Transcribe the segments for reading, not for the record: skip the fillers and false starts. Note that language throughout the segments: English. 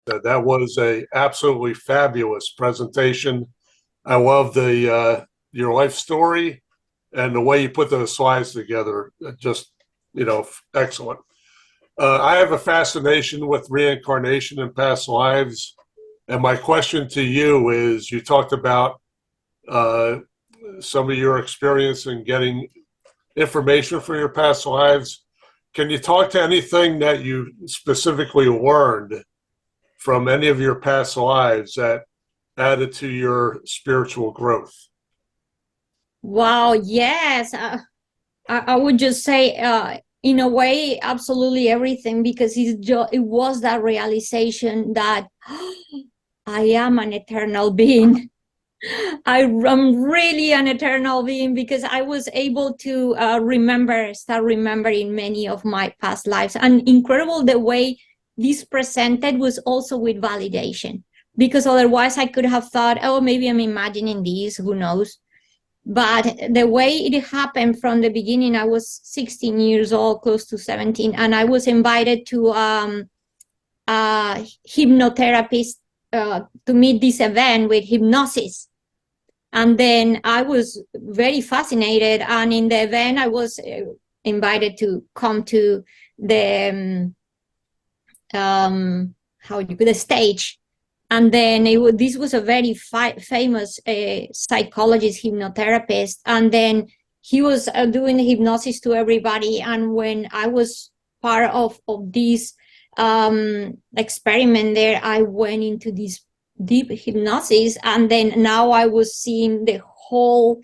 That was a absolutely fabulous presentation. I love the your life story and the way you put those slides together. Just, excellent. I have a fascination with reincarnation and past lives. And my question to you is, you talked about uh, some of your experience in getting information from your past lives. Can you talk to anything that you specifically learned from any of your past lives that added to your spiritual growth? Wow, yes. I would just say, in a way, absolutely everything, because it was that realization that I am an eternal being. I am really an eternal being, because I was able to start remembering many of my past lives. And incredible the way this presented was also with validation, because otherwise I could have thought, oh, maybe I'm imagining this, who knows? But the way it happened from the beginning, I was 16 years old, close to 17, and I was invited to a hypnotherapist to meet this event with hypnosis. And then I was very fascinated. And in the event, I was invited to come to the the stage. And then this was a very famous psychologist, hypnotherapist. And then he was doing hypnosis to everybody. And when I was part of this experiment there, I went into this deep hypnosis. And then now I was seeing the whole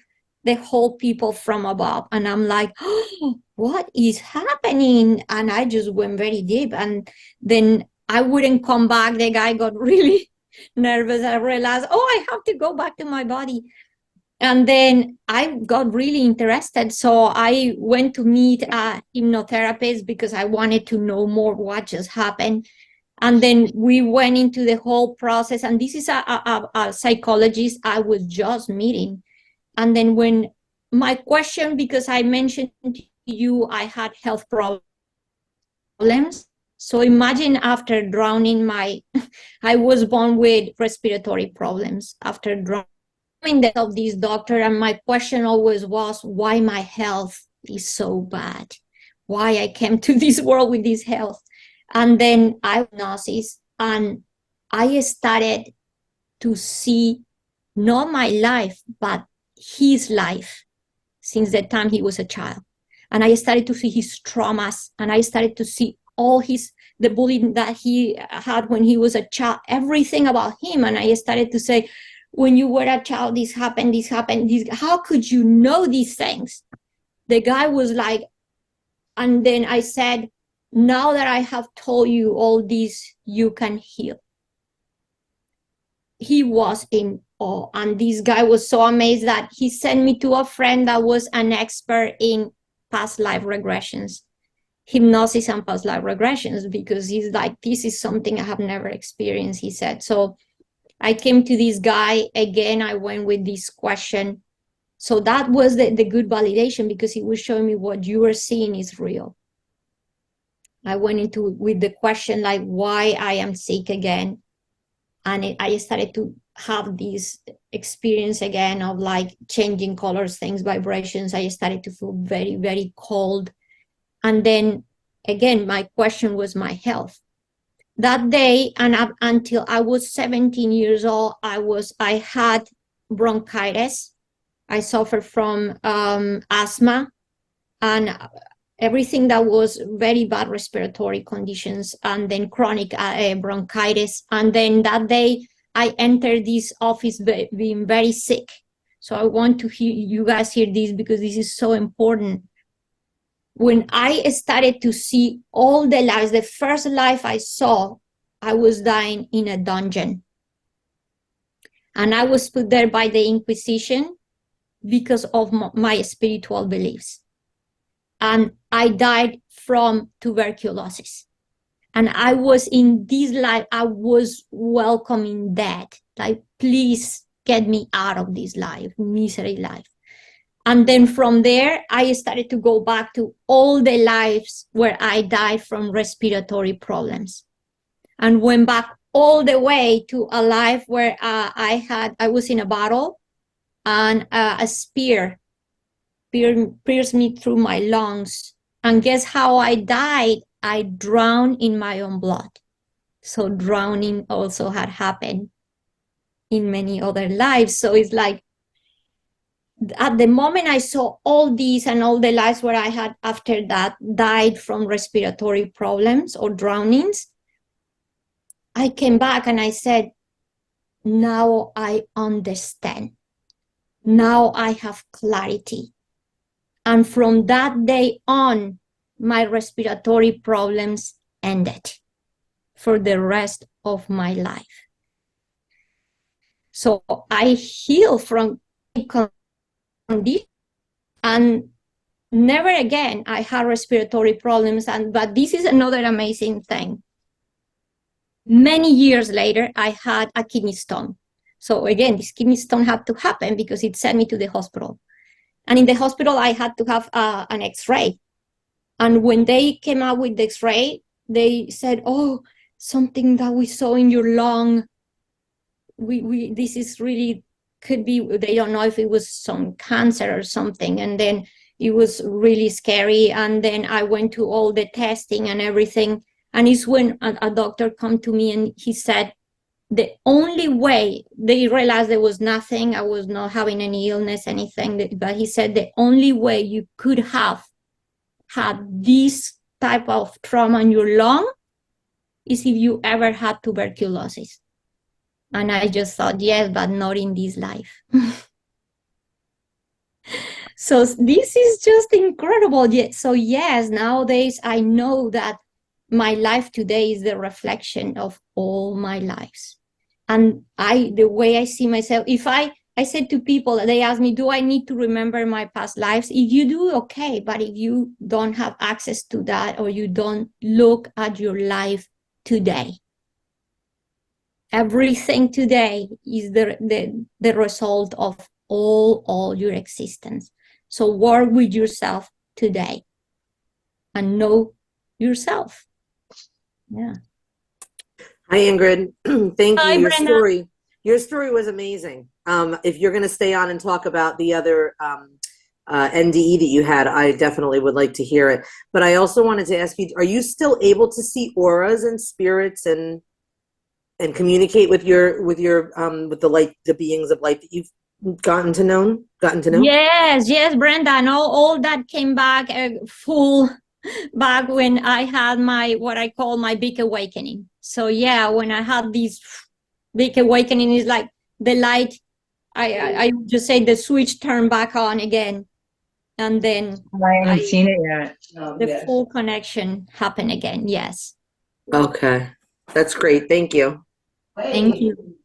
people from above. And I'm like, oh, what is happening? And I just went very deep. And then I wouldn't come back. The guy got really nervous. I realized, oh, I have to go back to my body. And then I got really interested. So I went to meet a hypnotherapist because I wanted to know more what just happened. And then we went into the whole process. And this is a psychologist I was just meeting. And then when my question, because I mentioned to you, I had health problems. So imagine after drowning, I was born with respiratory problems after drowning of this doctor. And my question always was, why my health is so bad? Why I came to this world with this health? And then I diagnosis, and I started to see not my life, but his life since the time he was a child. And I started to see his traumas, and I started to see all the bullying that he had when he was a child, everything about him. And I started to say, when you were a child, this happened, how could you know these things? The guy was like, and then I said, now that I have told you all this, you can heal. He was in awe. And this guy was so amazed that he sent me to a friend that was an expert in past life regressions, hypnosis and past life regressions, because he's like, this is something I have never experienced, he said. So I came to this guy again. I went with this question. So that was the good validation, because he was showing me what you were seeing is real. I went into with the question like, why I am sick again. And I started to have this experience again of like changing colors, things, vibrations. I started to feel very, very cold. And then again, my question was my health. That day, and up until I was 17 years old, I had bronchitis. I suffered from asthma and everything that was very bad respiratory conditions, and then chronic bronchitis. And then that day, I entered this office being very sick. So I want to hear you guys hear this, because this is so important. When I started to see all the lives, the first life I saw, I was dying in a dungeon. And I was put there by the Inquisition because of my spiritual beliefs. And I died from tuberculosis. And I was in this life, I was welcoming death. Like, please get me out of this life, misery life. And then from there, I started to go back to all the lives where I died from respiratory problems, and went back all the way to a life where I was in a bottle, and a spear pierced me through my lungs. And guess how I died? I drowned in my own blood. So drowning also had happened in many other lives. So it's like, at the moment I saw all these and all the lives where I had after that died from respiratory problems or drownings, I came back and I said, now I understand. Now I have clarity. And from that day on, my respiratory problems ended for the rest of my life. So I healed from condition, and never again I had respiratory problems. But this is another amazing thing. Many years later, I had a kidney stone. So again, this kidney stone had to happen because it sent me to the hospital. And in the hospital, I had to have an X-ray. And when they came out with the X-ray, they said, oh, something that we saw in your lung, this is really, could be, they don't know if it was some cancer or something. And then it was really scary. And then I went to all the testing and everything. And it's when a doctor come to me and he said, the only way, they realized there was nothing, I was not having any illness, anything, but he said the only way you could have had this type of trauma in your lung is if you ever had tuberculosis. And I just thought, yes, but not in this life. So this is just incredible. So yes, nowadays I know that my life today is the reflection of all my lives. And the way I see myself, if I said to people, they ask me, do I need to remember my past lives? If you do, okay. But if you don't have access to that, or you don't look at your life today, everything today is the result of all your existence. So work with yourself today and know yourself. Yeah. Hi, Ingrid. Thank you. Hi, Brenda. Your story was amazing. If you're going to stay on and talk about the other NDE that you had, I definitely would like to hear it. But I also wanted to ask you, are you still able to see auras and spirits and communicate with the light, the beings of light that you've gotten to know? Yes, Brenda. And all that came back full back when I had what I call my big awakening. So yeah, when I had this big awakening, is like the light, I would just say the switch turned back on again. And then I haven't seen it yet. the full connection happened again. Yes. Okay. That's great. Thank you. Thank you.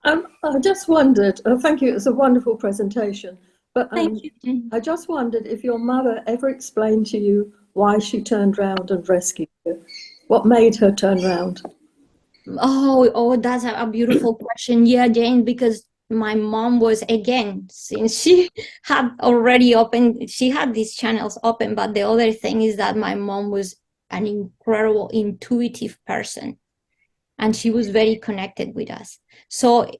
I just wondered, thank you, it was a wonderful presentation, but Thank you. I just wondered if your mother ever explained to you why she turned round and rescued you. What made her turn round? Oh, that's a beautiful question. Yeah, Jane, because my mom was, again, since she had already opened, she had these channels open, but the other thing is that my mom was an incredible intuitive person, and she was very connected with us. So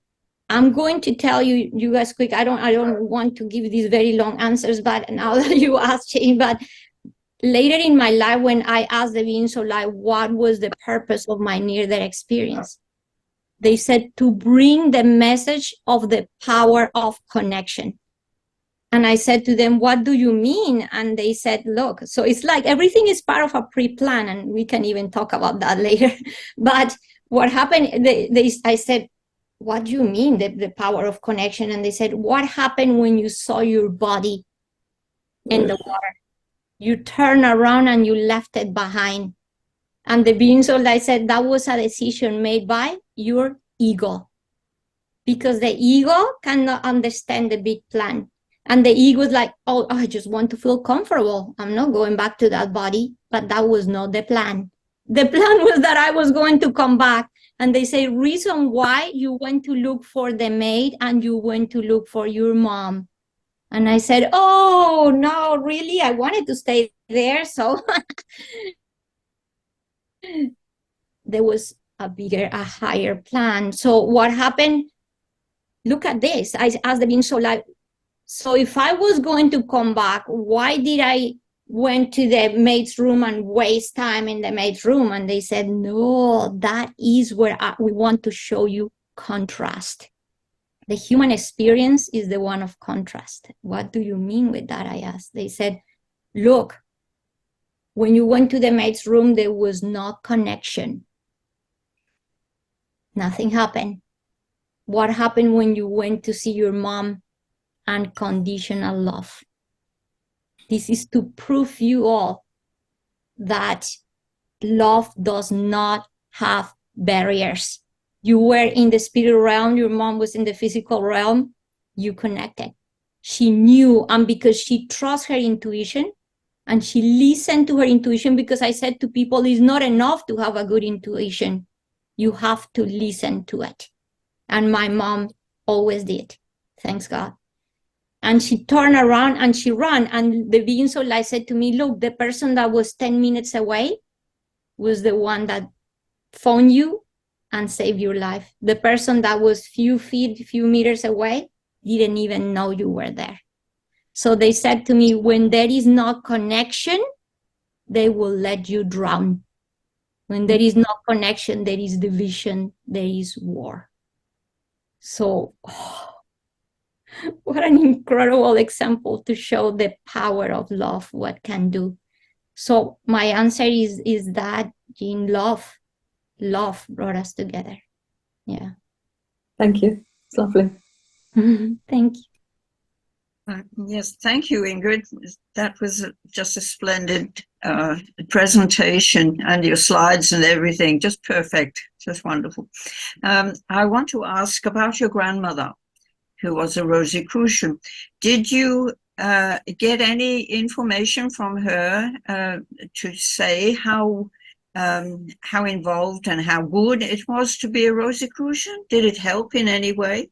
I'm going to tell you guys quick. I don't want to give these very long answers, but now that you asked, Jane, but later in my life, when I asked the beings of light what was the purpose of my near-death experience, they said to bring the message of the power of connection. And I said to them, what do you mean? And they said, look, so it's like everything is part of a pre-plan, and we can even talk about that later. But what happened, I said, what do you mean, the power of connection? And they said, what happened when you saw your body in the water? You turned around and you left it behind. And the beings of light said that was a decision made by your ego, because the ego cannot understand the big plan. And the ego is like, oh, I just want to feel comfortable. I'm not going back to that body. But that was not the plan. The plan was that I was going to come back. And they say, reason why you went to look for the maid and you went to look for your mom. And I said, oh, no, really? I wanted to stay there. So there was a bigger, a higher plan. So what happened? Look at this. I asked the being so like, so if I was going to come back, why did I went to the maid's room and waste time in the maid's room? And they said, no, that is where we want to show you contrast. The human experience is the one of contrast. What do you mean with that? I asked. They said, look, when you went to the maid's room, there was no connection. Nothing happened. What happened when you went to see your mom? Unconditional love. This is to prove you all that love does not have barriers. You were in the spirit realm, your mom was in the physical realm, you connected. She knew, and because she trusts her intuition, and she listened to her intuition, because I said to people, it's not enough to have a good intuition. You have to listen to it. And my mom always did, thanks God. And she turned around and she ran. And the being so light said to me, look, the person that was 10 minutes away was the one that found you and saved your life. The person that was few meters away didn't even know you were there. So they said to me, when there is no connection, they will let you drown. When there is no connection, there is division, there is war. So, what an incredible example to show the power of love, what can do. So my answer is that in love brought us together. Yeah. Thank you. It's lovely. Thank you. Yes, thank you, Ingrid. That was just a splendid presentation, and your slides and everything, just perfect, just wonderful. I want to ask about your grandmother, who was a Rosicrucian. Did you get any information from her to say how involved and how good it was to be a Rosicrucian? Did it help in any way?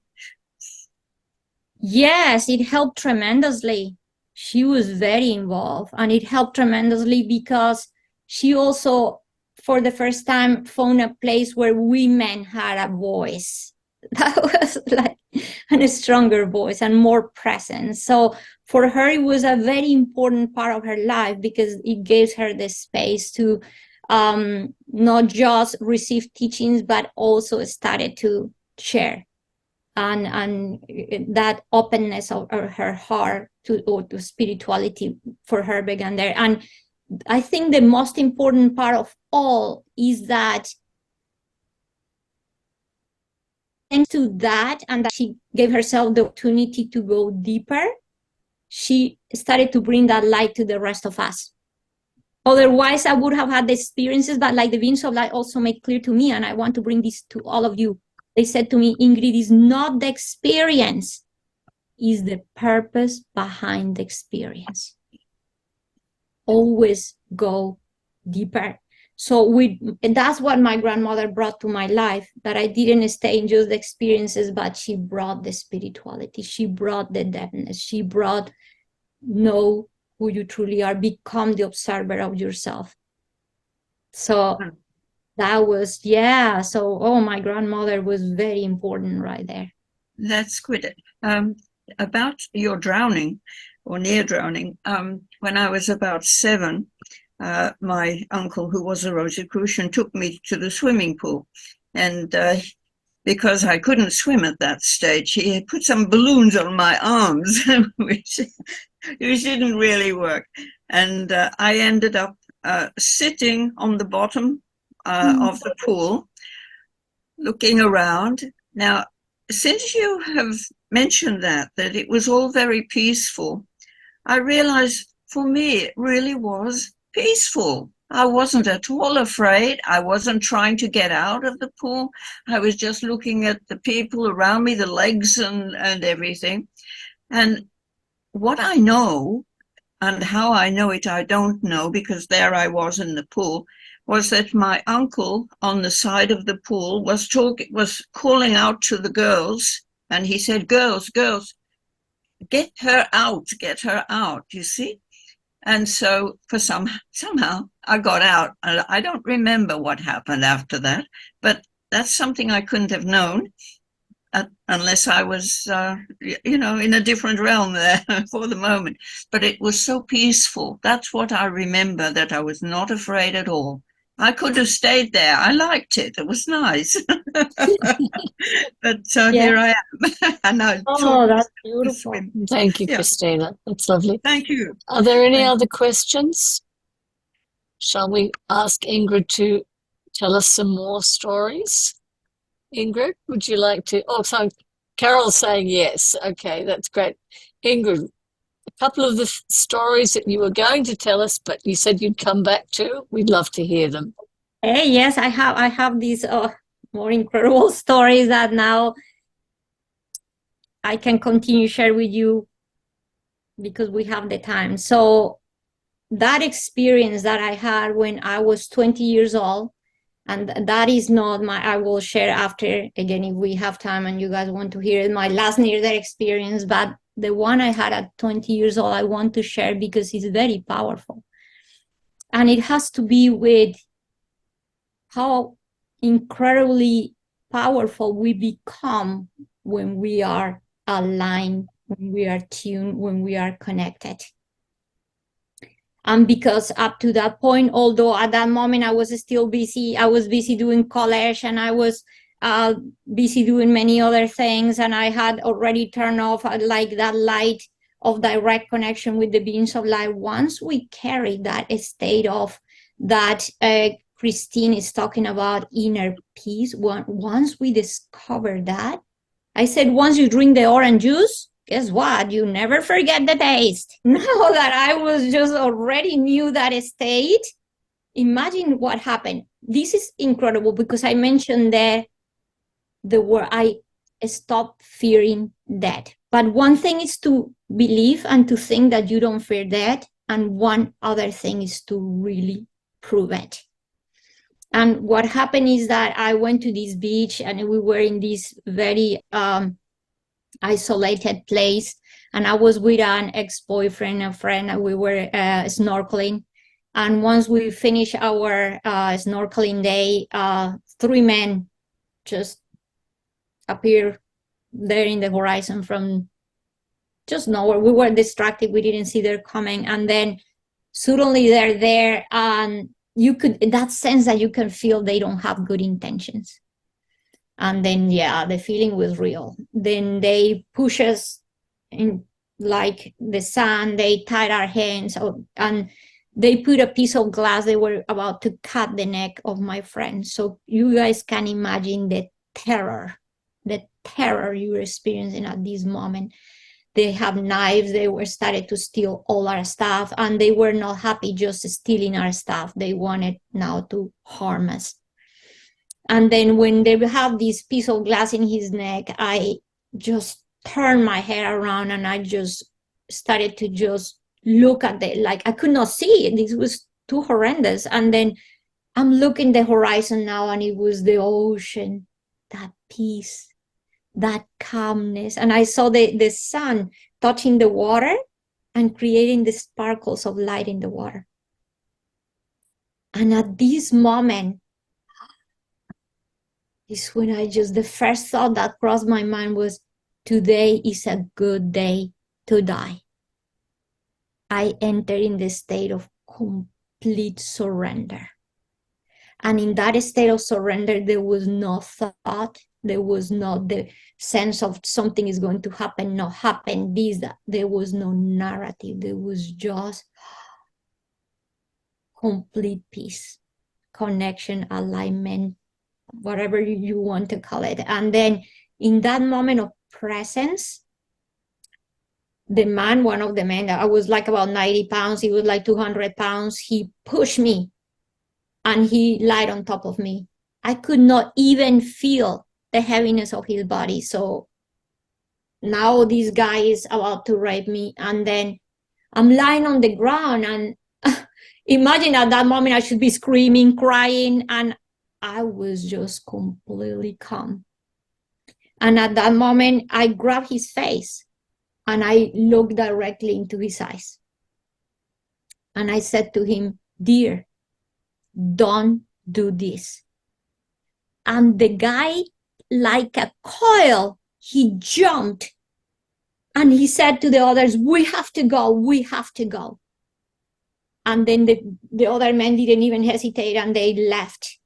Yes, it helped tremendously. She was very involved, and it helped tremendously because she also, for the first time, found a place where women had a voice. That was like a stronger voice and more presence. So for her, it was a very important part of her life because it gave her the space to not just receive teachings, but also started to share. And that openness of her heart to spirituality for her began there. And I think the most important part of all is that thanks to that, and that she gave herself the opportunity to go deeper, she started to bring that light to the rest of us. Otherwise, I would have had the experiences, but like the beings of light also made clear to me, and I want to bring this to all of you. They said to me, Ingrid, is not the experience, is the purpose behind the experience. Always go deeper. So that's what my grandmother brought to my life, that I didn't stay in just the experiences, but she brought the spirituality. She brought the depthness. She brought know who you truly are, become the observer of yourself. So that was, yeah. So, my grandmother was very important right there. That's good. About your drowning or near drowning, when I was about 7, my uncle, who was a Rosicrucian, took me to the swimming pool. And because I couldn't swim at that stage, he had put some balloons on my arms, which didn't really work. And I ended up sitting on the bottom of the pool, looking around. Now, since you have mentioned that it was all very peaceful, I realized for me it really was peaceful. I wasn't at all afraid. I wasn't trying to get out of the pool. I was just looking at the people around me, the legs and everything. And what I know, and how I know it, I don't know, because there I was in the pool, was that my uncle on the side of the pool was calling out to the girls, and he said, girls, get her out, you see? And so somehow I got out. I don't remember what happened after that, but that's something I couldn't have known unless I was, in a different realm there for the moment. But it was so peaceful. That's what I remember, that I was not afraid at all. I could have stayed there. I liked it. It was nice. But here I am. And I Oh, that's to beautiful. swim. Thank you, Yeah. Christina. That's lovely. Thank you. Are there any Thank other questions? Shall we ask Ingrid to tell us some more stories? Ingrid, would you like to? Oh, so Carol's saying yes. Okay, that's great. Ingrid, a couple of the stories that you were going to tell us, but you said you'd come back to. We'd love to hear them. Hey, yes, I have these more incredible stories that now I can continue share with you because we have the time. So that experience that I had when I was 20 years old, and that is not I will share after, again, if we have time and you guys want to hear it, my last near-death experience, but the one I had at 20 years old, I want to share because it's very powerful. And it has to be with how incredibly powerful we become when we are aligned, when we are tuned, when we are connected. And because up to that point, although at that moment I was still busy, I was busy doing college and I was busy doing many other things, and I had already turned off like that light of direct connection with the beings of light. Once we carry that state of that Christine is talking about, inner peace, once we discover that, I said, once you drink the orange juice, guess what? You never forget the taste. Now that I was just already knew that state, imagine what happened. This is incredible because I mentioned the word, I stopped fearing death. But one thing is to believe and to think that you don't fear death. And one other thing is to really prove it. And what happened is that I went to this beach and we were in this very isolated place, and I was with an ex-boyfriend, a friend, and we were snorkeling. And once we finished our snorkeling day, 3 men just appeared there in the horizon from just nowhere. We were distracted, we didn't see them coming, and then suddenly they're there, and you could, in that sense that you can feel they don't have good intentions. And then, yeah, the feeling was real. Then they push us in like the sand, they tied our hands, and they put a piece of glass. They were about to cut the neck of my friend. So you guys can imagine the terror you're experiencing at this moment. They have knives. They were started to steal all our stuff, and they were not happy just stealing our stuff. They wanted now to harm us. And then when they have this piece of glass in his neck, I just turned my head around and I just started to just look at it. Like I could not see it. This was too horrendous. And then I'm looking the horizon now, and it was the ocean, that peace, that calmness. And I saw the sun touching the water and creating the sparkles of light in the water. And at this moment, is when the first thought that crossed my mind was, today is a good day to die. I entered in the state of complete surrender. And in that state of surrender, there was no thought. There was not the sense of something is going to happen, not happen, this, that. There was no narrative. There was just complete peace, connection, alignment, whatever you want to call it. And then in that moment of presence, one of the men, I was like about 90 pounds, he was like 200 pounds, he pushed me and he lied on top of me. I could not even feel the heaviness of his body. So now this guy is about to rape me, and then I'm lying on the ground, and imagine at that moment I should be screaming, crying, and I was just completely calm. And at that moment, I grabbed his face and I looked directly into his eyes. And I said to him, dear, don't do this. And the guy, like a coil, he jumped and he said to the others, we have to go, we have to go. And then the other men didn't even hesitate and they left.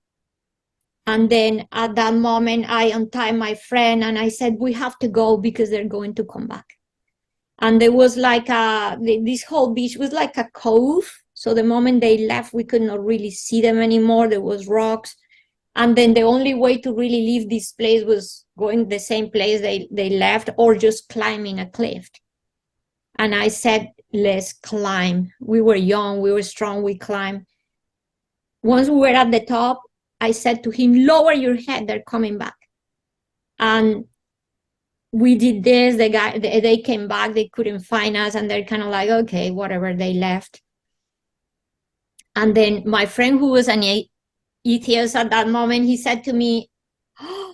And then at that moment, I untied my friend and I said, we have to go because they're going to come back. And there was like this whole beach was like a cove. So the moment they left, we could not really see them anymore. There was rocks. And then the only way to really leave this place was going the same place they left or just climbing a cliff. And I said, let's climb. We were young, we were strong, we climbed. Once we were at the top, I said to him, lower your head, they're coming back. And we did this, they came back, they couldn't find us, and they're kind of like, okay, whatever, they left. And then my friend who was an atheist at that moment, he said to me, oh,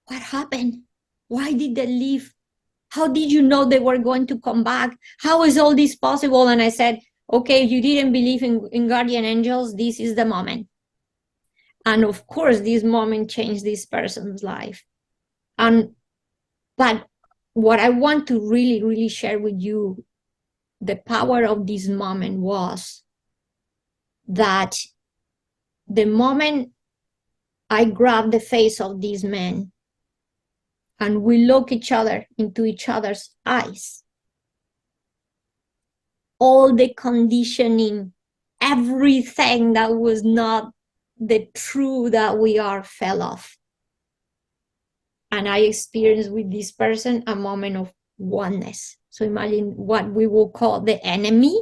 what happened? Why did they leave? How did you know they were going to come back? How is all this possible? And I said, okay, you didn't believe in guardian angels, this is the moment. And of course, this moment changed this person's life. But what I want to really, really share with you, the power of this moment was that the moment I grabbed the face of these men and we look into each other's eyes, all the conditioning, everything that was not the true that we are fell off. And I experienced with this person a moment of oneness. So imagine what we will call the enemy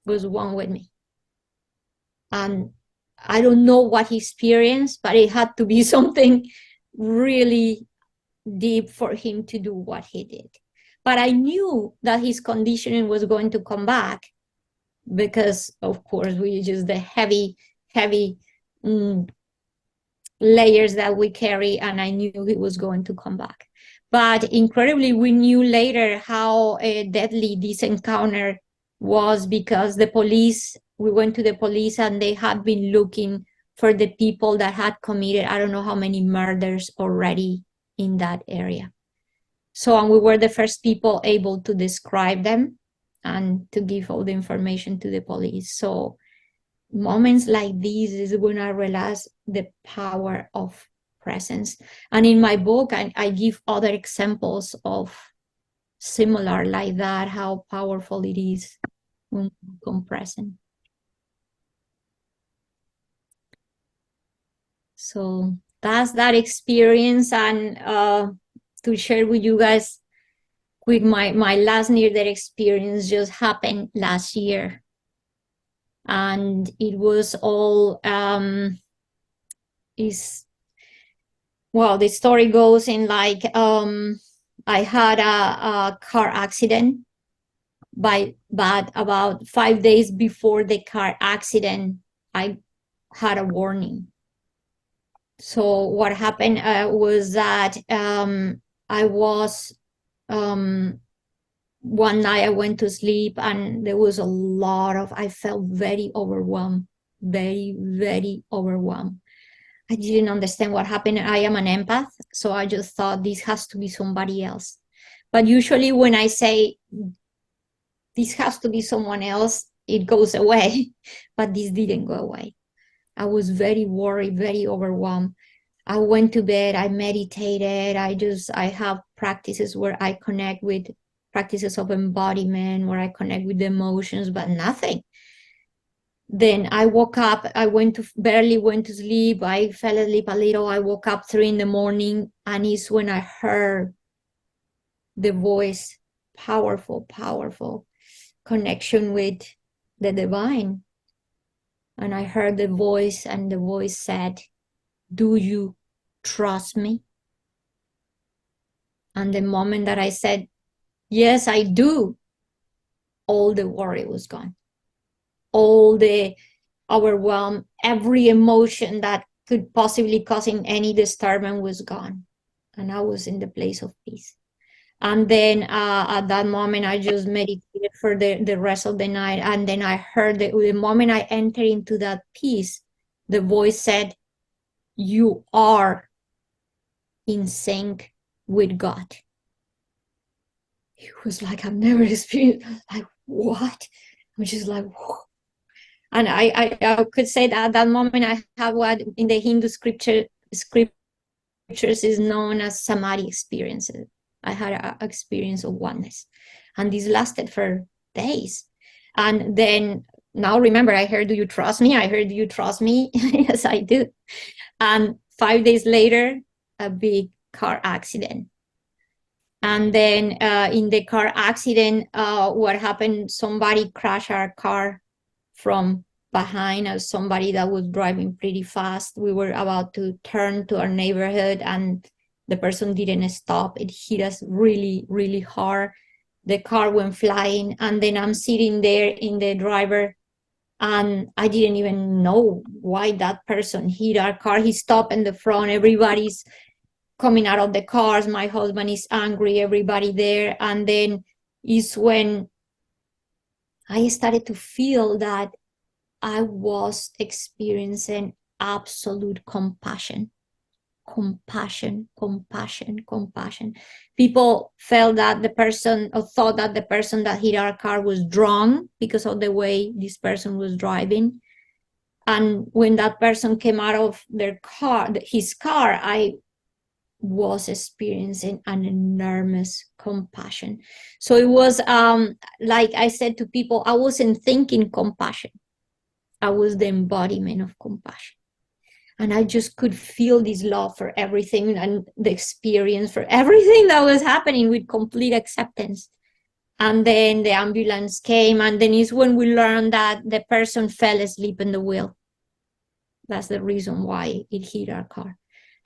was one with me. And I don't know what he experienced, but it had to be something really deep for him to do what he did. But I knew that his conditioning was going to come back because, of course, we just the heavy layers that we carry, and I knew he was going to come back. But incredibly, we knew later how deadly this encounter was because we went to the police and they had been looking for the people that had committed, I don't know how many murders already in that area. So, and we were the first people able to describe them and to give all the information to the police. So moments like these is when I realized the power of presence. And in my book, I give other examples of similar like that, how powerful it is when we become present. So that's that experience, and to share with you guys quick, my last near-death experience just happened last year. And it was all, the story goes in like, I had a car accident, but about 5 days before the car accident, I had a warning. So what happened was that I was, one night I went to sleep and there was I felt very overwhelmed, very, very overwhelmed. I didn't understand what happened. I am an empath, so I just thought this has to be somebody else. But usually when I say this has to be someone else, it goes away, but this didn't go away. I was very worried, very overwhelmed. I went to bed, I meditated, I have practices where I connect with practices of embodiment, where I connect with the emotions, but nothing. Then I woke up, barely went to sleep, I fell asleep a little, I woke up 3 a.m, and it's when I heard the voice, powerful connection with the divine. And I heard the voice, and the voice said, do you trust me? And the moment that I said, yes, I do, all the worry was gone. All the overwhelm, every emotion that could possibly cause any disturbance was gone. And I was in the place of peace. And then at that moment, I just meditated it for the rest of the night. And then I heard the moment I entered into that peace, the voice said, "You are in sync with God." It was like I've never experienced. Like, what? I'm just like, whoa. And I could say that at that moment I have what in the Hindu scriptures is known as samadhi experiences. I had an experience of oneness, and this lasted for days. And then now remember, I heard, "Do you trust me?" I heard, "Do you trust me?" Yes, I do. And 5 days later, a big car accident. And then in the car accident, what happened? Somebody crashed our car from behind, as somebody that was driving pretty fast. We were about to turn to our neighborhood, and the person didn't stop. It hit us really, really hard. The car went flying, and then I'm sitting there in the driver, and I didn't even know why that person hit our car. He stopped in the front. Everybody's coming out of the cars. My husband is angry, everybody there. And then is when I started to feel that I was experiencing absolute compassion. Compassion, compassion, compassion. People felt that the person, or thought that the person that hit our car was drunk because of the way this person was driving. And when that person came out of their car, his car, I was experiencing an enormous compassion. So it was like I said to people, I wasn't thinking compassion. I was the embodiment of compassion. And I just could feel this love for everything and the experience for everything that was happening with complete acceptance. And then the ambulance came, and then is when we learned that the person fell asleep in the wheel. That's the reason why it hit our car.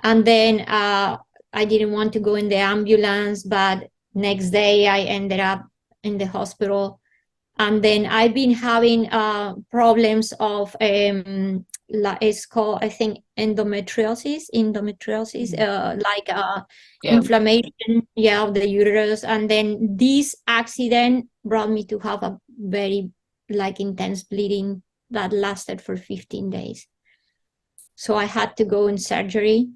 And then I didn't want to go in the ambulance, but next day I ended up in the hospital. And then I've been having problems of, it's called, I think, endometriosis, inflammation, of the uterus. And then this accident brought me to have a very intense bleeding that lasted for 15 days. So I had to go in surgery.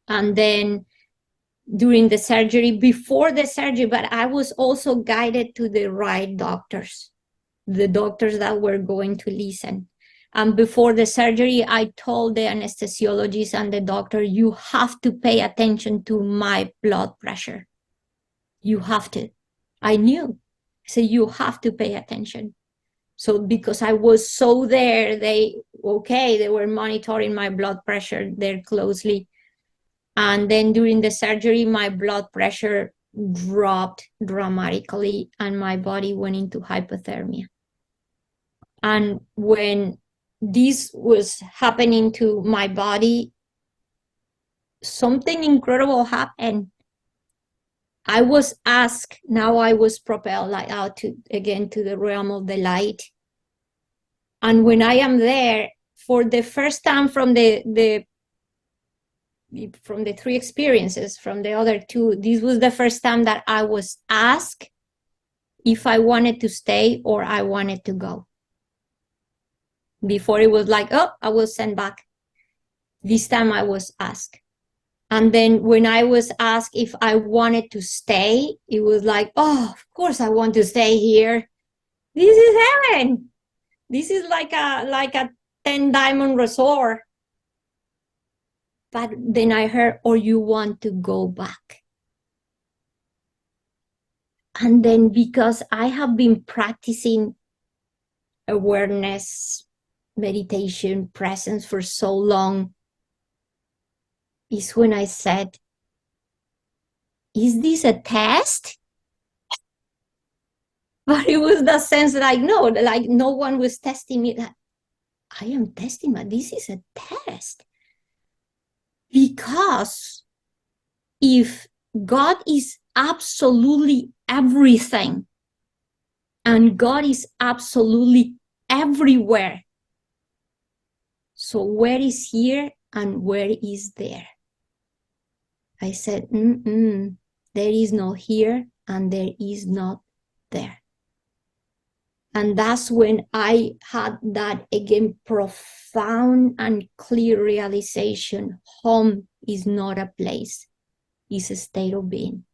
And then during the surgery, before the surgery, but I was also guided to the right doctors, the doctors that were going to listen. And before the surgery, I told the anesthesiologist and the doctor, "You have to pay attention to my blood pressure. You have to." I knew. I said, "You have to pay attention." So because I was so there, they were monitoring my blood pressure there closely. And then during the surgery, my blood pressure dropped dramatically and my body went into hypothermia. And when this was happening to my body, something incredible happened. I was asked, now I was propelled out to the realm of the light. And when I am there, for the first time from the 3 experiences, from the other 2, this was the first time that I was asked if I wanted to stay or I wanted to go. Before it was like, "Oh, I was sent back." This time I was asked. And then when I was asked if I wanted to stay, it was like, "Oh, of course I want to stay here. This is heaven. This is like a 10-diamond resort." But then I heard, "Or you want to go back?" And then because I have been practicing awareness, meditation, presence for so long, is when I said, "Is this a test?" But it was the sense no one was testing me. That I am testing, but this is a test. Because if God is absolutely everything, and God is absolutely everywhere, so where is here and where is there? I said, there is no here and there is not there. And that's when I had that, again, profound and clear realization. Home is not a place, it's a state of being.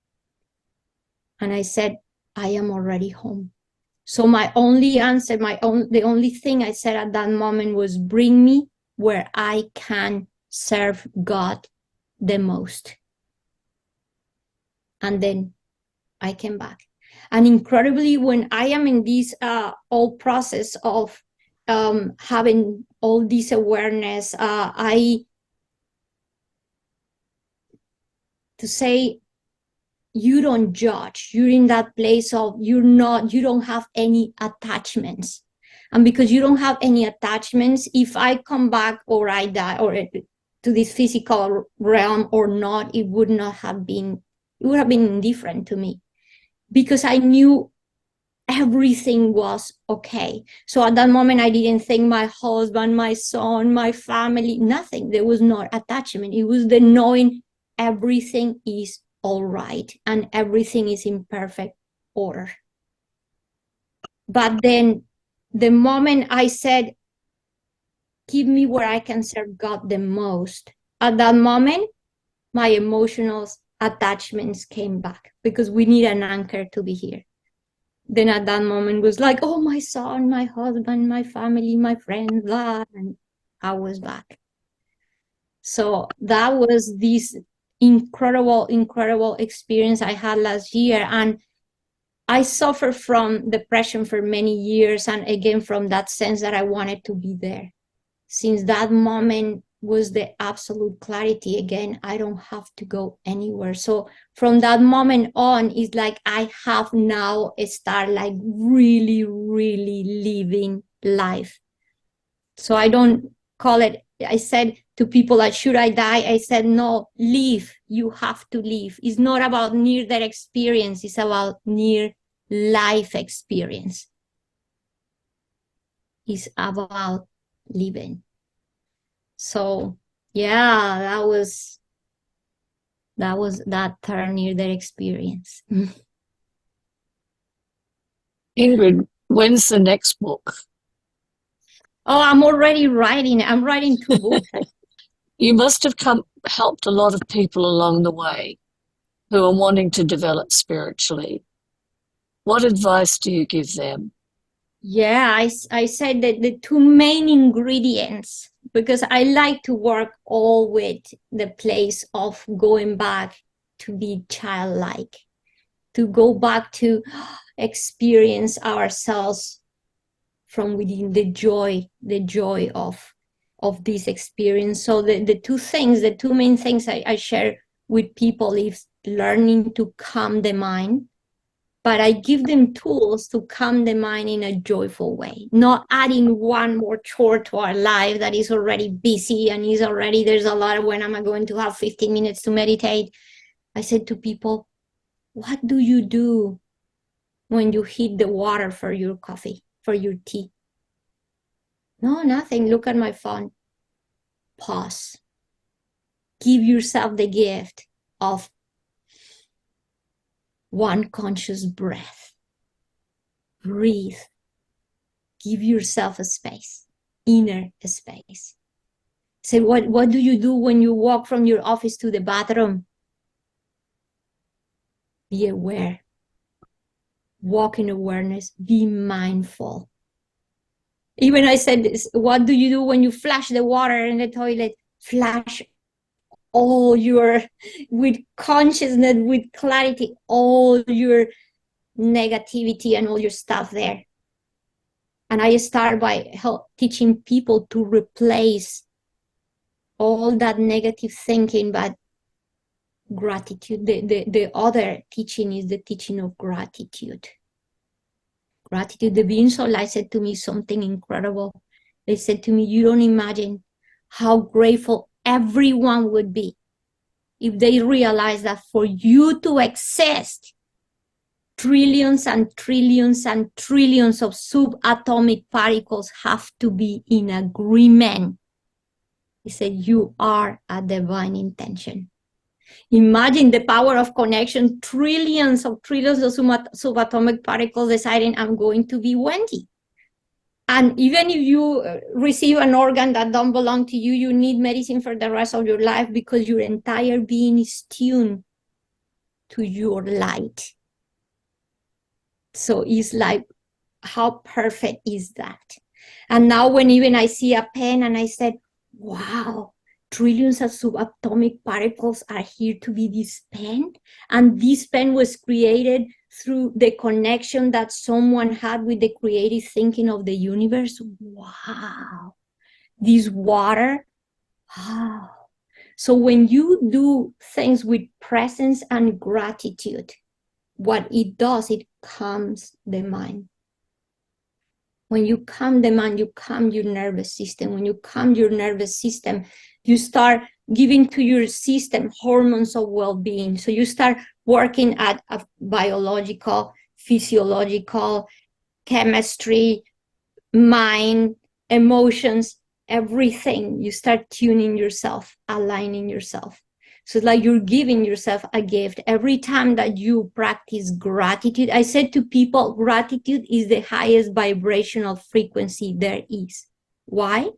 And I said, I am already home. So my only answer, the only thing I said at that moment was, bring me where I can serve God the most. And then I came back. And incredibly, when I am in this whole process of having all this awareness, to say, you don't judge, you're in that place of you don't have any attachments. And because you don't have any attachments, if I come back or I die or to this physical realm or not, it would have been indifferent to me, because I knew everything was okay. So at that moment, I didn't think my husband, my son, my family, nothing. There was no attachment. It was the knowing everything is all right and everything is in perfect order. But then the moment I said, keep me where I can serve God the most, at that moment, my emotional attachments came back, because we need an anchor to be here. Then at that moment was like, oh, my son, my husband, my family, my friends, blah, and I was back. So that was this incredible experience I had last year. And I suffered from depression for many years. And again, from that sense that I wanted to be there. Since that moment was the absolute clarity. Again, I don't have to go anywhere. So from that moment on, it's like I have now start like really living life. So I don't call it, I said to people, like, should I die? I said, no, live. You have to live. It's not about near-death experience. It's about near-life experience. It's about living. So yeah, that was that third near-death experience. Ingrid, when's the next book? Oh, I'm already writing. I'm writing 2 books. You must have helped a lot of people along the way who are wanting to develop spiritually. What advice do you give them? Yeah, I said that the 2 main ingredients, because I like to work all with the place of going back to be childlike, to go back to experience ourselves from within, the joy of this experience. So the 2 main things I share with people is learning to calm the mind, but I give them tools to calm the mind in a joyful way, not adding one more chore to our life that is already busy and is already, there's a lot of, when am I going to have 15 minutes to meditate? I said to people, what do you do when you heat the water for your coffee, for your tea? No, nothing. Look at my phone. Pause. Give yourself the gift of one conscious breath. Breathe. Give yourself a space, inner space. Say, what do you do when you walk from your office to the bathroom? Be aware. Walk in awareness. Be mindful. Even I said this, what do you do when you flush the water in the toilet? Flush all your, with consciousness, with clarity, all your negativity and all your stuff there. And I start by teaching people to replace all that negative thinking, but gratitude. The other teaching is the teaching of gratitude. Gratitude. The beings of light said to me something incredible. They said to me, you don't imagine how grateful everyone would be if they realize that for you to exist, trillions and trillions and trillions of subatomic particles have to be in agreement. He said, you are a divine intention. Imagine the power of connection, trillions of subatomic particles deciding I'm going to be Wendy. And even if you receive an organ that don't belong to you, you need medicine for the rest of your life because your entire being is tuned to your light. So it's like, how perfect is that? And now when even I see a pen and I said, wow, trillions of subatomic particles are here to be this pen. And this pen was created through the connection that someone had with the creative thinking of the universe. Wow. This water. Wow. So when you do things with presence and gratitude, what it does, it calms the mind. When you calm the mind, you calm your nervous system. When you calm your nervous system, you start giving to your system hormones of well-being. So you start working at a biological, physiological, chemistry, mind, emotions, everything. You start tuning yourself, aligning yourself. So it's like you're giving yourself a gift. Every time that you practice gratitude, I said to people, gratitude is the highest vibrational frequency there is. Why?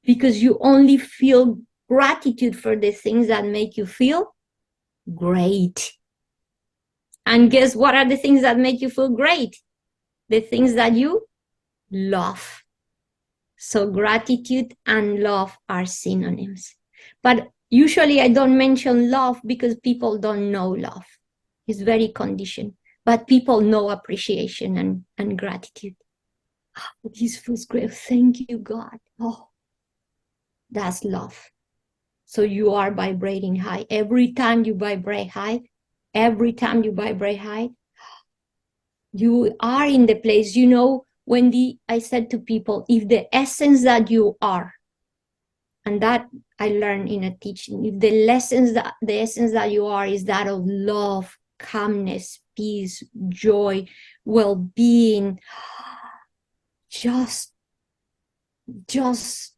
Because you only feel gratitude for the things that make you feel great. And guess what are the things that make you feel great? The things that you love. So gratitude and love are synonyms. But usually I don't mention love because people don't know love. It's very conditioned. But people know appreciation and gratitude. Oh, this feels great. Thank you, God. Oh, that's love. So you are vibrating high. Every time you vibrate high, you are in the place. You know, Wendy, I said to people, if the essence that you are, and that I learned in a teaching, if the essence that you are is that of love, calmness, peace, joy, well-being, just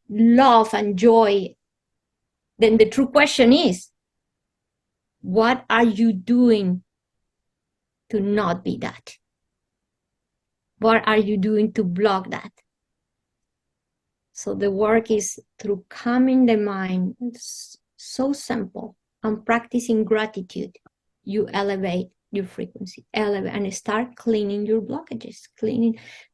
love and joy, then the true question is, what are you doing to not be that? What are you doing to block that? So the work is through calming the mind. It's so simple. And practicing gratitude, you elevate your frequency, and start cleaning your blockages.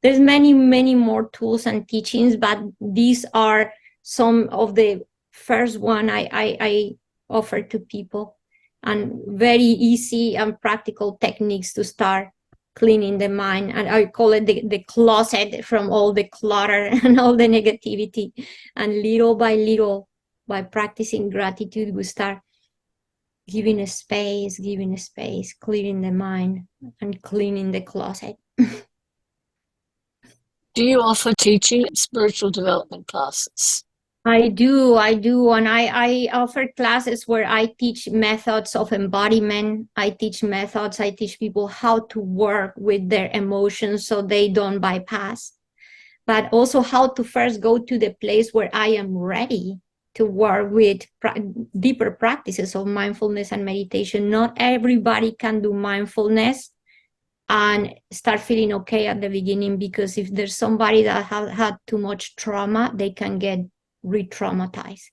There's many, many more tools and teachings, but these are some of the first one I offer to people, and very easy and practical techniques to start cleaning the mind. And I call it the closet from all the clutter and all the negativity. And little by little, by practicing gratitude, we start giving a space, clearing the mind and cleaning the closet. Do you offer teaching and spiritual development classes? I do. And I offer classes where I teach methods of embodiment. I teach people how to work with their emotions so they don't bypass, but also how to first go to the place where I am ready to work with deeper practices of mindfulness and meditation. Not everybody can do mindfulness and start feeling okay at the beginning, because if there's somebody that has had too much trauma, they can get re-traumatized.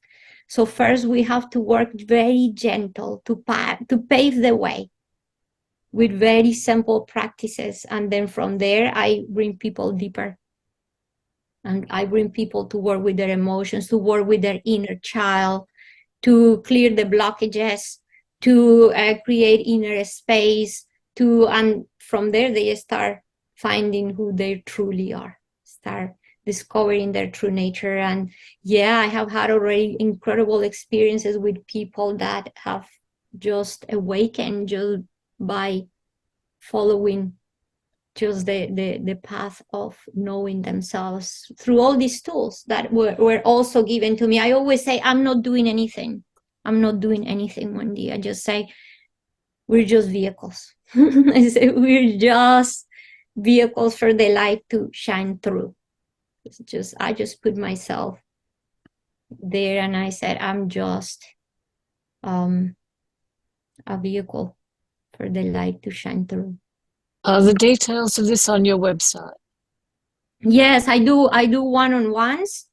So first we have to work very gentle to pave the way with very simple practices. And then from there, I bring people deeper. And I bring people to work with their emotions, to work with their inner child, to clear the blockages, to create inner space, and from there they start finding who they truly are, start discovering their true nature. And yeah, I have had already incredible experiences with people that have just awakened just by following just the path of knowing themselves through all these tools that were also given to me. I always say, I'm not doing anything, Wendy. I just say, we're just vehicles. I say, we're just vehicles for the light to shine through. I just put myself there and I said, I'm just a vehicle for the light to shine through. Are the details of this on your website? Yes, I do. I do one-on-ones.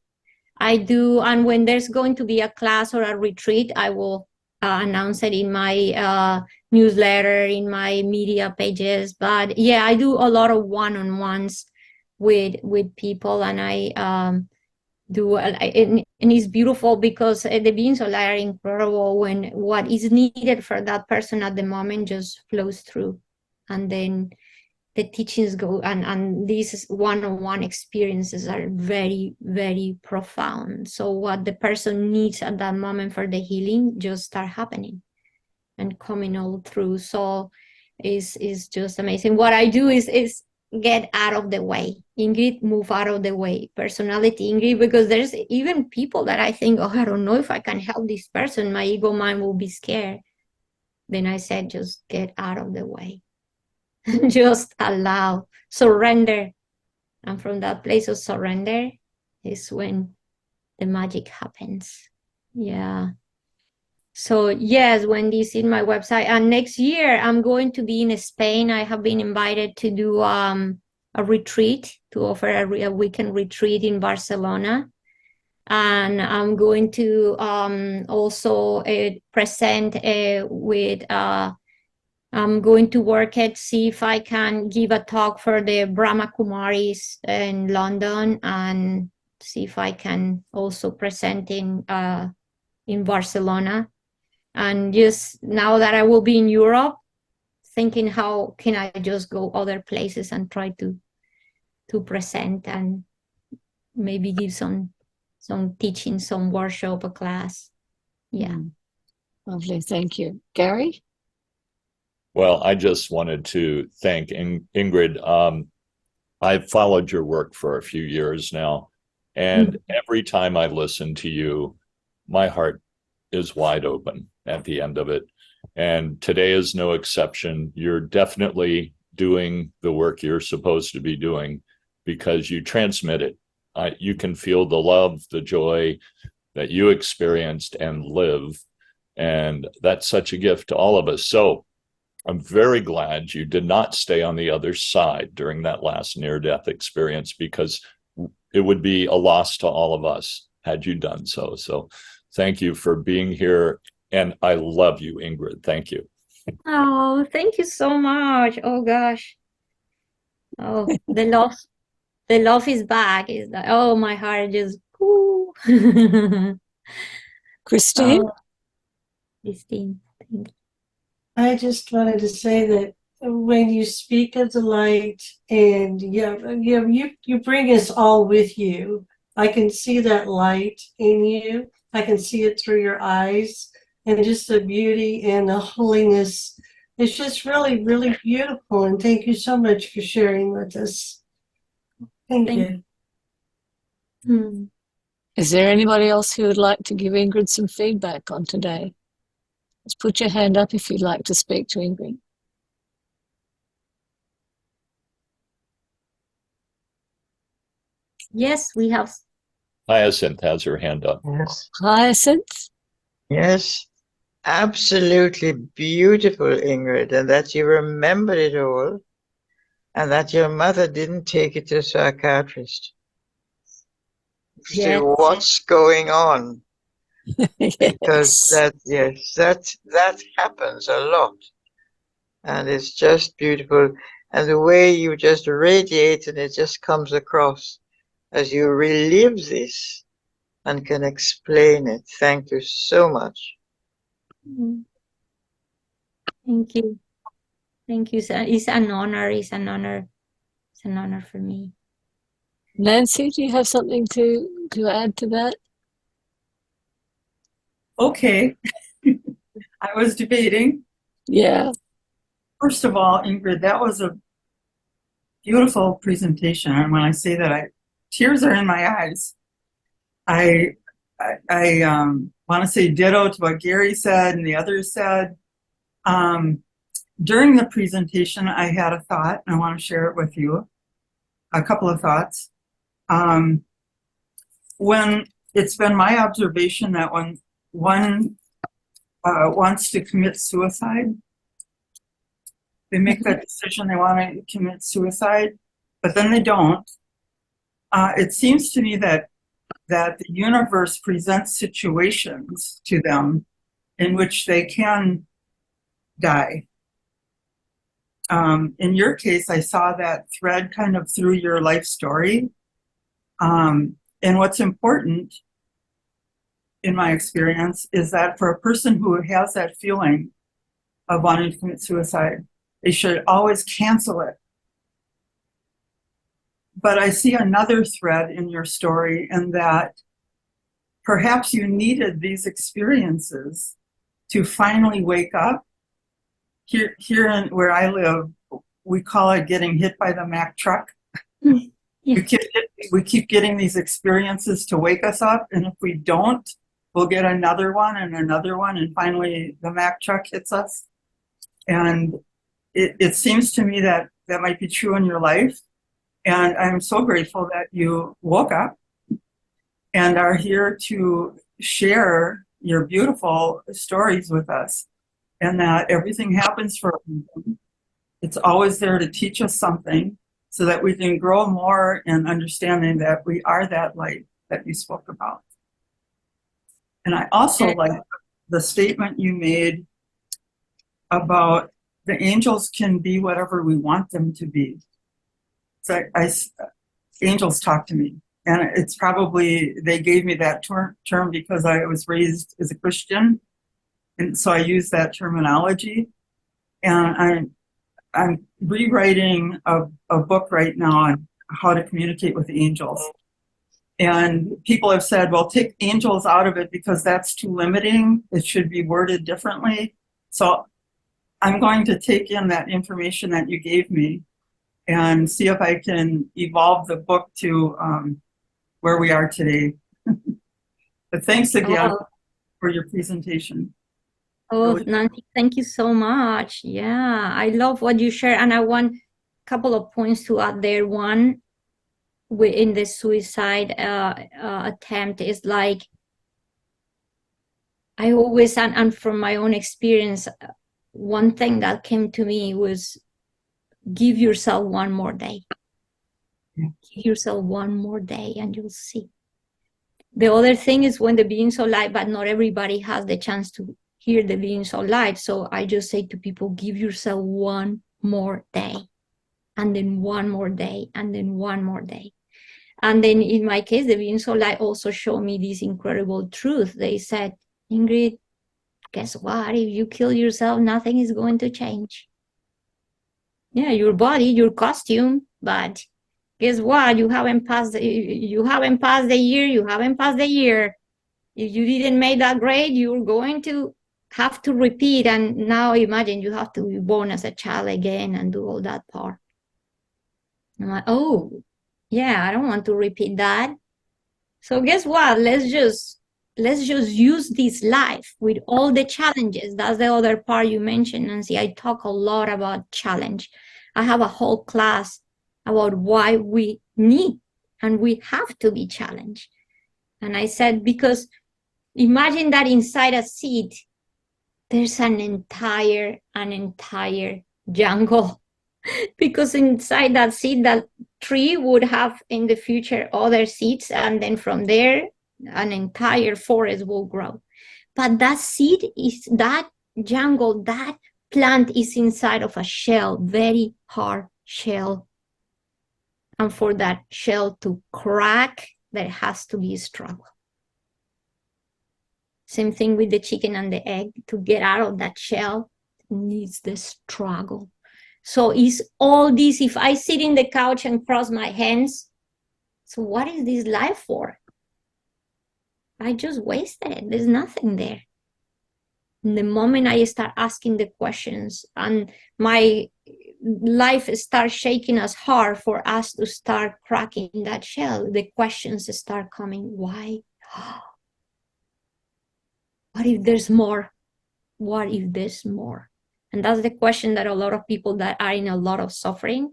I do, and when there's going to be a class or a retreat, I will announce it in my newsletter, in my media pages. But yeah, I do a lot of one-on-ones with people, and I do, and it's beautiful because the beings are incredible when what is needed for that person at the moment just flows through, and then the teachings go, and these one-on-one experiences are very, very profound. So what the person needs at that moment for the healing just start happening and coming all through. So is just amazing. What I do is get out of the way. Ingrid, move out of the way. Personality, Ingrid, because there's even people that I think, oh, I don't know if I can help this person. My ego mind will be scared. Then I said, just get out of the way. Just allow, surrender. And from that place of surrender is when the magic happens. Yeah. So yes, Wendy is in my website. And next year I'm going to be in Spain. I have been invited to do a retreat, to offer a weekend retreat in Barcelona. And I'm going to also present with I'm going to work at, see if I can give a talk for the Brahma Kumaris in London, and see if I can also present in Barcelona. And just now that I will be in Europe, thinking how can I just go other places and try to present and maybe give some teaching, some workshop, a class. Yeah. Lovely, thank you. Gary? Well, I just wanted to thank Ingrid. I've followed your work for a few years now, and every time I listen to you, my heart is wide open at the end of it. And today is no exception. You're definitely doing the work you're supposed to be doing because you transmit it. You can feel the love, the joy that you experienced and live. And that's such a gift to all of us. So I'm very glad you did not stay on the other side during that last near-death experience, because it would be a loss to all of us had you done so. So thank you for being here. And I love you, Ingrid. Thank you. Oh, thank you so much. Oh gosh. Oh, the love is back. Is like, oh, my heart just ooh. Christine? Oh, Christine, thank you. I just wanted to say that when you speak of the light and you bring us all with you. I can see that light in you. I can see it through your eyes, and just the beauty and the holiness. It's just really, really beautiful. And thank you so much for sharing with us. Thank you. Is there anybody else who would like to give Ingrid some feedback on today? Just put your hand up if you'd like to speak to Ingrid. Yes, we have. Hyacinth has her hand up. Yes. Hyacinth? Yes. Absolutely beautiful, Ingrid, and that you remembered it all, and that your mother didn't take it to a psychiatrist. Yes. See what's going on. Because that happens a lot, and it's just beautiful, and the way you just radiate and it just comes across as you relive this and can explain it. Thank you so much. Thank you. Thank you. It's an honor. It's an honor. It's an honor for me. Nancy, do you have something to add to that? Okay. I was debating. Yeah. First of all, Ingrid, that was a beautiful presentation. And when I say that, tears are in my eyes. I want to say ditto to what Gary said and the others said. During the presentation, I had a thought, and I want to share it with you. A couple of thoughts. When it's been my observation that when one wants to commit suicide. They make that decision, they want to commit suicide, but then they don't. It seems to me that the universe presents situations to them in which they can die. In your case, I saw that thread kind of through your life story. And what's important, in my experience, is that for a person who has that feeling of wanting to commit suicide, they should always cancel it. But I see another thread in your story, in that perhaps you needed these experiences to finally wake up. Here in where I live, we call it getting hit by the Mack truck. Yeah. We keep getting these experiences to wake us up, and if we don't, we'll get another one, and finally the Mack truck hits us. And it seems to me that that might be true in your life. And I'm so grateful that you woke up and are here to share your beautiful stories with us, and that everything happens for a reason. It's always there to teach us something, so that we can grow more in understanding that we are that light that you spoke about. And I also like the statement you made about the angels can be whatever we want them to be. So angels talk to me, and it's probably, they gave me that term because I was raised as a Christian, and so I use that terminology. And I'm rewriting a book right now on how to communicate with angels. And people have said, well, take angels out of it because that's too limiting. It should be worded differently. So I'm going to take in that information that you gave me and see if I can evolve the book to where we are today. But thanks again for your presentation. Oh, Really. Nancy, thank you so much. Yeah, I love what you share. And I want a couple of points to add there. One, in the suicide attempt is like, I always, and from my own experience, one thing that came to me was give yourself one more day. Give yourself one more day and you'll see. The other thing is when the beings of light, but not everybody has the chance to hear the beings of light. So I just say to people, give yourself one more day, and then one more day, and then one more day. And then in my case, the beings of light also showed me this incredible truth. They said, Ingrid, guess what? If you kill yourself, nothing is going to change. Yeah, your body, your costume, but guess what? You haven't passed the year. You haven't passed the year. If you didn't make that grade, you're going to have to repeat. And now imagine you have to be born as a child again and do all that part. I'm like, oh, yeah, I don't want to repeat that. So guess what? Let's just use this life with all the challenges. That's the other part you mentioned, Nancy. I talk a lot about challenge. I have a whole class about why we need and we have to be challenged. And I said, because imagine that inside a seed, there's an entire jungle. Because inside that seed, that tree would have in the future other seeds, and then from there, an entire forest will grow. But that seed is, that jungle, that plant is inside of a shell, very hard shell. And for that shell to crack, there has to be a struggle. Same thing with the chicken and the egg. To get out of that shell needs the struggle. So it's all this, if I sit in the couch and cross my hands, so what is this life for? I just wasted it. There's nothing there. And the moment I start asking the questions and my life starts shaking us hard for us to start cracking that shell, the questions start coming. Why? What if there's more? What if there's more? And that's the question that a lot of people that are in a lot of suffering,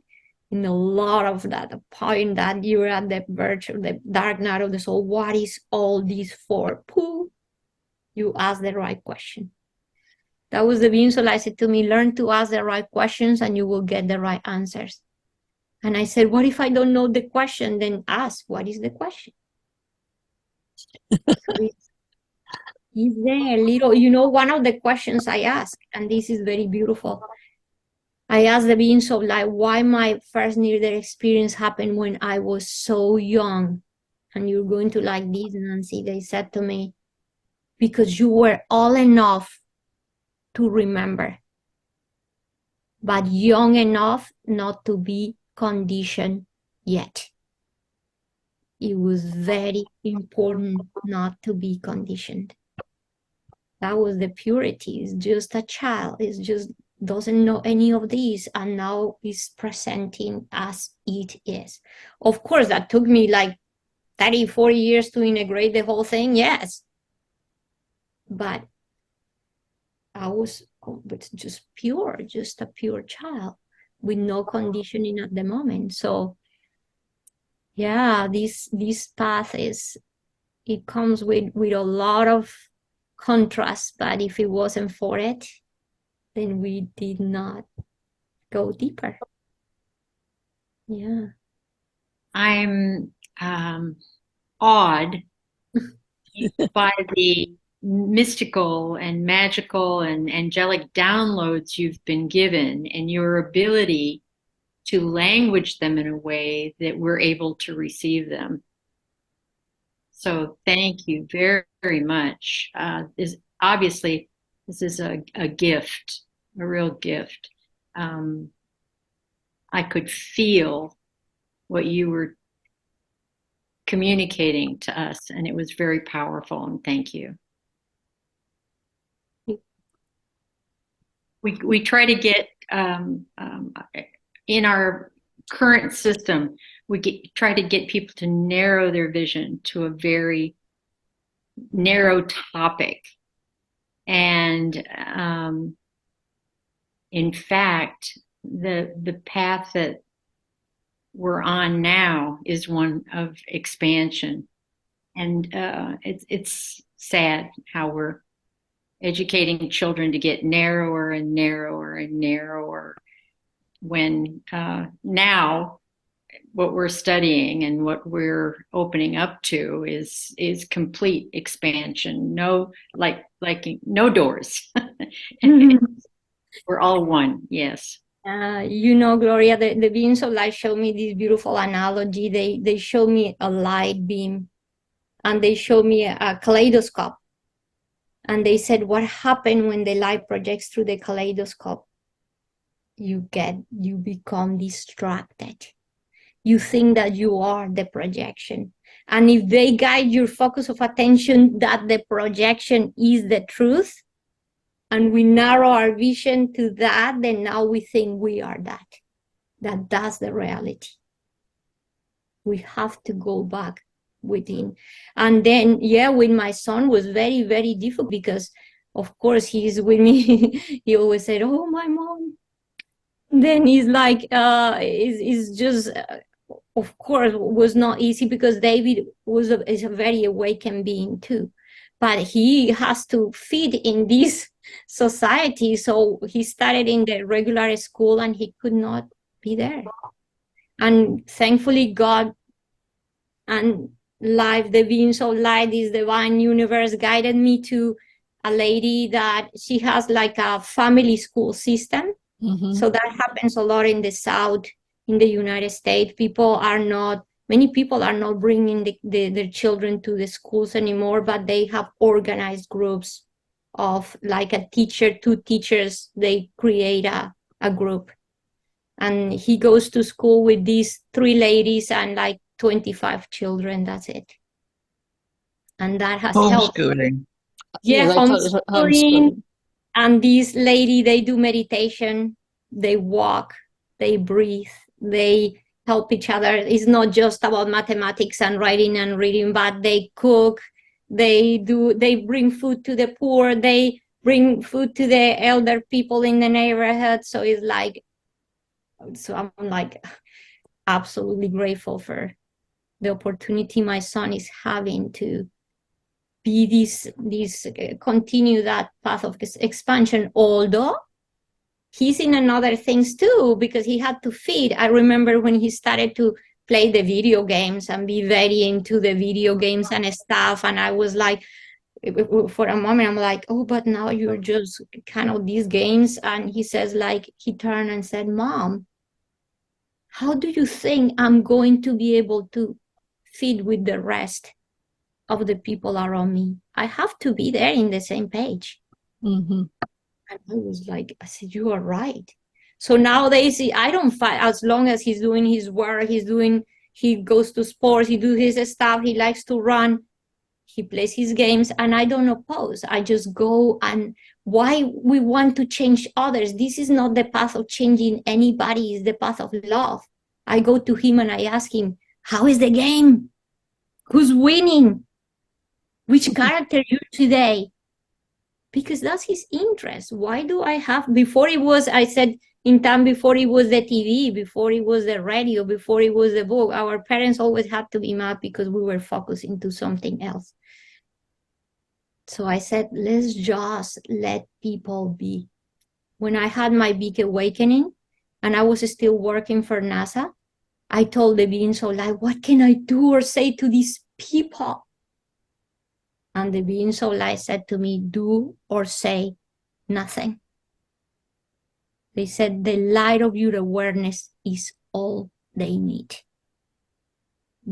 in a lot of that point that you're at the verge of the dark night of the soul, what is all this for? Pooh, you ask the right question. That was the being so light said to me, learn to ask the right questions and you will get the right answers. And I said, what if I don't know the question? Then ask, what is the question? So is there little, one of the questions I ask, and this is very beautiful. I asked the beings of light why my first near-death experience happened when I was so young. And you're going to like this, Nancy. They said to me, because you were old enough to remember, but young enough not to be conditioned yet. It was very important not to be conditioned. That was the purity. It's just a child. It's just doesn't know any of these, and now is presenting as it is. Of course, that took me like 30, 40 years to integrate the whole thing, yes. But I was just pure, just a pure child with no conditioning at the moment. So yeah, this path it comes with a lot of contrast, but if it wasn't for it, then we did not go deeper. Yeah. I'm awed by the mystical and magical and angelic downloads you've been given and your ability to language them in a way that we're able to receive them. So thank you very, very much. Obviously, this is a gift, a real gift. I could feel what you were communicating to us, and it was very powerful, and thank you. We try to get, in our current system, try to get people to narrow their vision to a very narrow topic. And in fact, the path that we're on now is one of expansion. And it's sad how we're educating children to get narrower and narrower and narrower, when now what we're studying and what we're opening up to is complete expansion. No, like no doors. We're all one. Yes. Gloria, the beings of light show me this beautiful analogy. They show me a light beam, and they show me a kaleidoscope. And they said, what happened when the light projects through the kaleidoscope? You become distracted. You think that you are the projection. And if they guide your focus of attention that the projection is the truth, and we narrow our vision to that, then now we think we are that. That's the reality. We have to go back within. And then, with my son was very, very difficult, because of course he's with me. He always said, oh, my mom. Then he's like, it's just, of course, was not easy, because David is a very awakened being too. But he has to fit in this society. So he started in the regular school and he could not be there. And thankfully, God and life, the beings of light, this divine universe, guided me to a lady that she has like a family school system. Mm-hmm. So that happens a lot in the South, in the United States. Many people are not bringing their children to the schools anymore, but they have organized groups of like a teacher, 2 teachers, they create a group. And he goes to school with these 3 ladies and like 25 children, that's it. And that has helped. Homeschooling. Yeah, homeschooling. And this lady, they do meditation, they walk, they breathe, they help each other. It's not just about mathematics and writing and reading, but they cook, they bring food to the poor, they bring food to the elder people in the neighborhood. So I'm like absolutely grateful for the opportunity my son is having to be continue that path of expansion, although he's in another things too, because he had to feed. I remember when he started to play the video games and be very into the video games and stuff, and I was like, for a moment I'm like, oh, but now you're just kind of these games. And he says, like, he turned and said, Mom, how do you think I'm going to be able to feed with the rest of the people around me? I have to be there in the same page. Mm-hmm. And I was like, I said, you are right. So nowadays, I don't fight as long as he's doing his work, he goes to sports, he do his stuff, he likes to run, he plays his games, and I don't oppose. I just go. And why we want to change others? This is not the path of changing anybody, it's the path of love. I go to him and I ask him, how is the game? Who's winning? Which character you today? Because that's his interest. Why do I have, before it was, I said in time, before it was the TV, before it was the radio, before it was the book, our parents always had to be mad because we were focusing to something else. So I said, let's just let people be. When I had my big awakening and I was still working for NASA, I told the beings of light, what can I do or say to these people? And the beings of light said to me, do or say nothing. They said, the light of your awareness is all they need.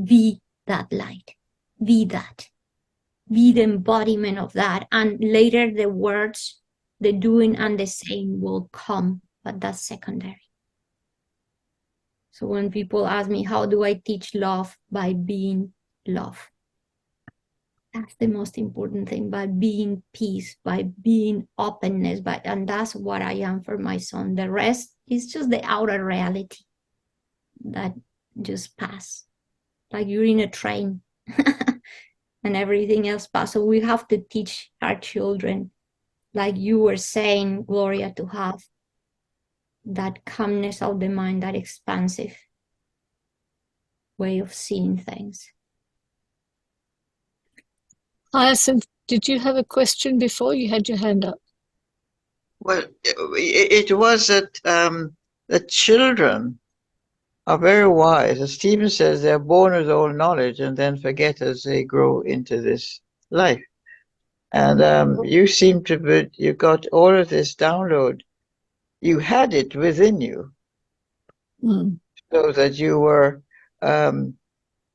Be that light. Be that. Be the embodiment of that. And later the words, the doing and the saying will come, but that's secondary. So when people ask me, how do I teach love? By being love. That's the most important thing, by being peace, by being openness, and that's what I am for my son. The rest is just the outer reality that just pass. Like you're in a train and everything else passes. So we have to teach our children, like you were saying, Gloria, to have that calmness of the mind, that expansive way of seeing things. Hyacinth, did you have a question before? You had your hand up. Well, it was that the children are very wise. As Stephen says, they're born with all knowledge and then forget as they grow into this life. And you seem to be, you got all of this download. You had it within you, so that you were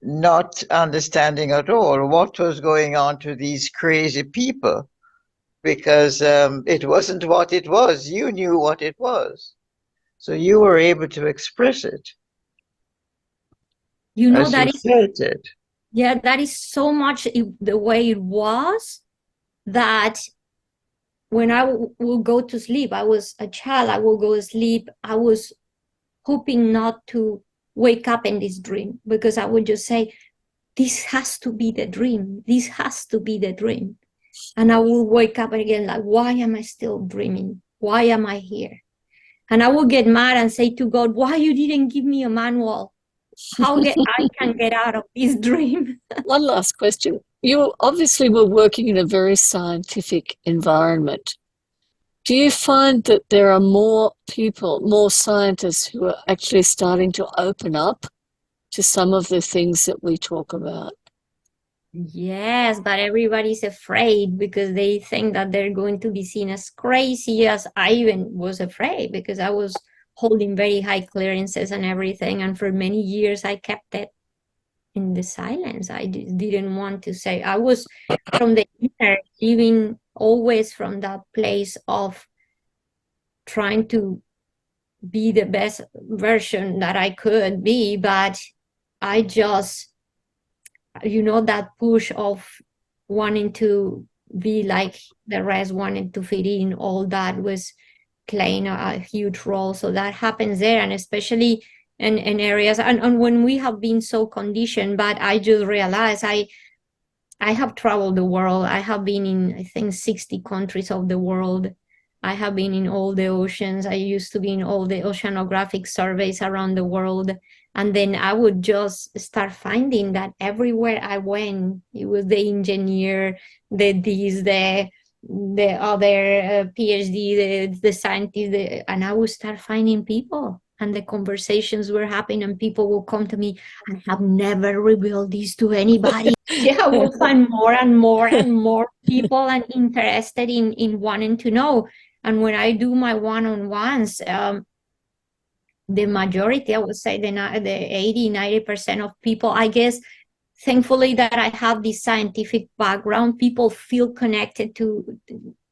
not understanding at all what was going on to these crazy people, because it wasn't what it was. You knew what it was, so you were able to express it. You know, that is, felt it. Yeah, that is so much the way it was, that when I will go to sleep, I was a child, I will go to sleep, I was hoping not to wake up in this dream, because I would just say, this has to be the dream. This has to be the dream. And I will wake up again like, why am I still dreaming? Why am I here? And I will get mad and say to God, why you didn't give me a manual? How I can get out of this dream? One last question. You obviously were working in a very scientific environment. Do you find that there are more people, more scientists who are actually starting to open up to some of the things that we talk about? Yes, but everybody's afraid because they think that they're going to be seen as crazy, as I even was afraid, because I was holding very high clearances and everything. And for many years, I kept it in the silence. I didn't want to say. I was from the inner, living always from that place of trying to be the best version that I could be. But I just, that push of wanting to be like the rest, wanting to fit in, all that was playing a huge role. So that happens there, and especially in areas, and when we have been so conditioned. But I just realized I have traveled the world. I have been in, I think, 60 countries of the world. I have been in all the oceans. I used to be in all the oceanographic surveys around the world. And then I would just start finding that everywhere I went, it was the engineer, the other PhD, the scientist, and I would start finding people, and the conversations were happening, and people will come to me, I have never revealed this to anybody. Yeah, I will find more and more and more people and interested in wanting to know. And when I do my one-on-ones, the majority, I would say the 80-90% of people, I guess, thankfully that I have this scientific background, people feel connected to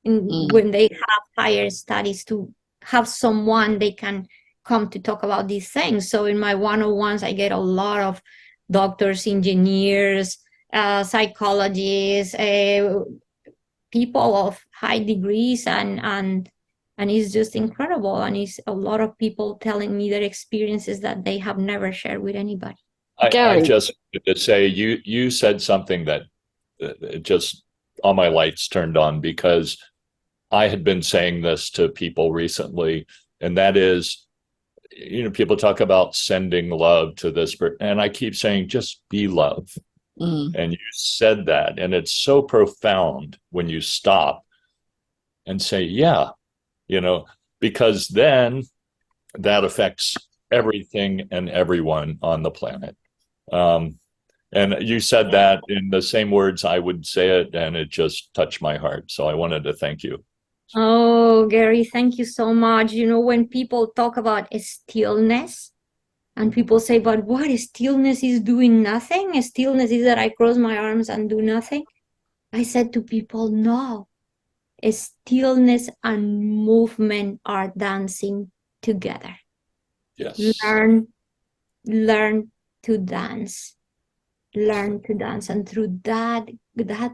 when they have higher studies, to have someone they can come to talk about these things. So in my one-on-ones, I get a lot of doctors, engineers, psychologists, people of high degrees, and it's just incredible. And it's a lot of people telling me their experiences that they have never shared with anybody. I just wanted to say, you said something that just all my lights turned on, because I had been saying this to people recently, and that is, people talk about sending love to this, and I keep saying, just be love. And you said that, and it's so profound when you stop and say, yeah, because then that affects everything and everyone on the planet. And you said that in the same words I would say it, and it just touched my heart. So I wanted to thank you. Oh, Gary, thank you so much. When people talk about stillness, and people say, but what, stillness is doing nothing? Stillness is that I cross my arms and do nothing? I said to people, no. Stillness and movement are dancing together. Yes. Learn to dance. Learn to dance. And through that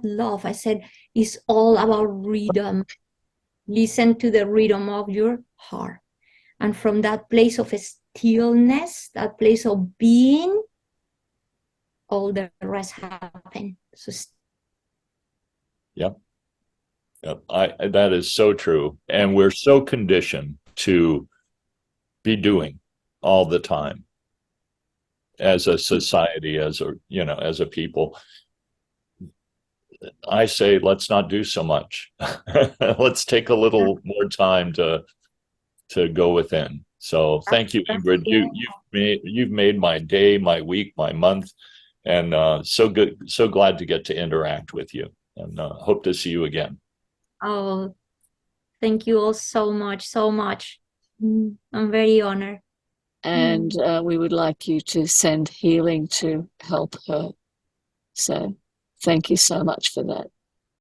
love, I said, it's all about rhythm. Listen to the rhythm of your heart. And from that place of stillness, that place of being, all the rest happen. So Yep. That is so true. And we're so conditioned to be doing all the time as a society, as a people. I say, let's not do so much. Let's take a little more time to go within. So thank you, Ingrid. You've made my day, my week, my month, and so glad to get to interact with you, and hope to see you again. Oh, thank you all so much, so much. I'm very honored. And we would like you to send healing to help her. So thank you so much for that.